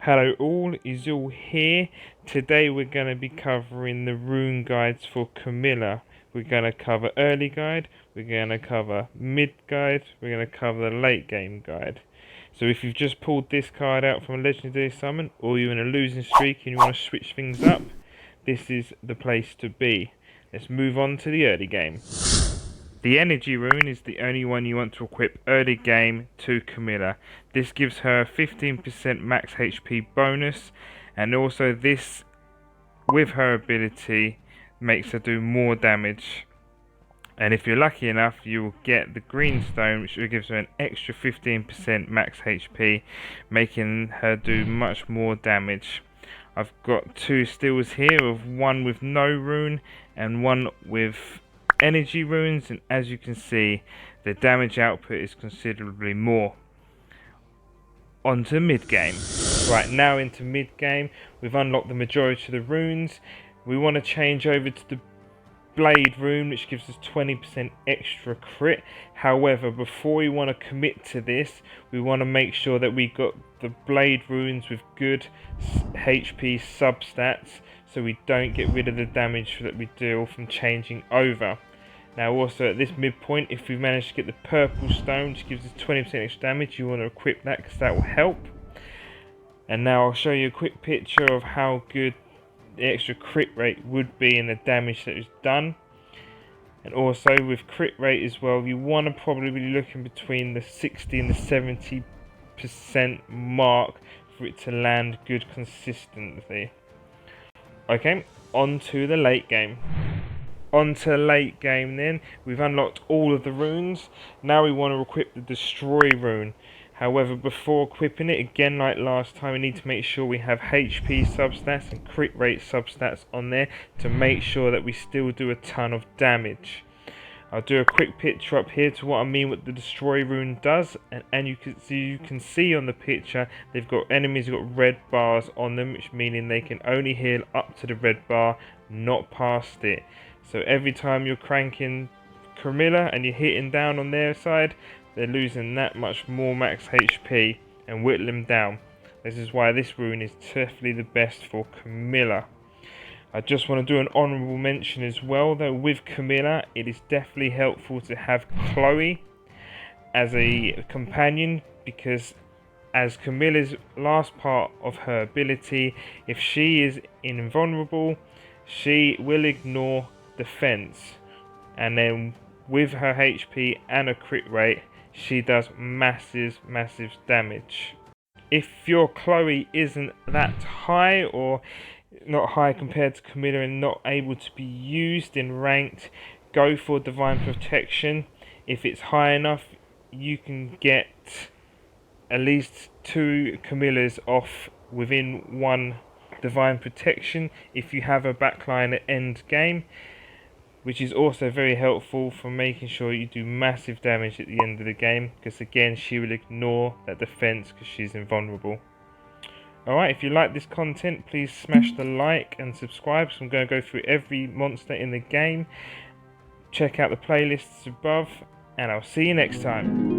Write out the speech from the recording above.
Hello all, Izul here. Today we're going to be covering the rune guides for Camilla. We're going to cover early guide, we're going to cover mid guide, we're going to cover the late game guide. So if you've just pulled this card out from a legendary summon, or you're in a losing streak and you want to switch things up, this is the place to be. Let's move on to the early game. The energy rune is the only one you want to equip early game to Camilla. This gives her 15% max HP bonus, and also this, with her ability, makes her do more damage. And if you're lucky enough, you will get the green stone, which gives her an extra 15% max HP, making her do much more damage. I've got two steals here, of one with no rune and one with energy runes, and as you can see, the damage output is considerably more. On to mid game. Right, now into mid game, we've unlocked the majority of the runes. We want to change over to the blade rune, which gives us 20% extra crit. However, before we want to commit to this, we want to make sure that we got the blade runes with good HP substats, so we don't get rid of the damage that we deal from changing over. Now also at this midpoint, if we manage to get the purple stone, which gives us 20% extra damage, you want to equip that because that will help. And now I'll show you a quick picture of how good the extra crit rate would be and the damage that is done. And also with crit rate as well, you want to probably be looking between the 60 and the 70% mark for it to land good consistently. Okay, on to the late game. On to late game then, we've unlocked all of the runes. Now we want to equip the destroy rune. However, before equipping it, again like last time, we need to make sure we have HP substats and crit rate substats on there to make sure that we still do a ton of damage. I'll do a quick picture up here to what I mean what the destroy rune does, and you can see on the picture they've got enemies who've got red bars on them, which meaning they can only heal up to the red bar, not past it. So every time you're cranking Camilla and you're hitting down on their side, they're losing that much more max HP and whittle them down. This is why this rune is definitely the best for Camilla. I just want to do an honourable mention as well though, with Camilla it is definitely helpful to have Chloe as a companion, because as Camilla's last part of her ability, if she is invulnerable, she will ignore defense, and then with her HP and a crit rate, she does massive damage. If your Chloe isn't that high, or not high compared to Camilla and not able to be used in ranked, go for divine protection. If it's high enough, you can get at least 2 Camillas off within one divine protection if you have a backline at end game, which is also very helpful for making sure you do massive damage at the end of the game, because again she will ignore that defense because she's invulnerable. Alright, if you like this content, please smash the like and subscribe, so I'm going to go through every monster in the game. Check out the playlists above, and I'll see you next time.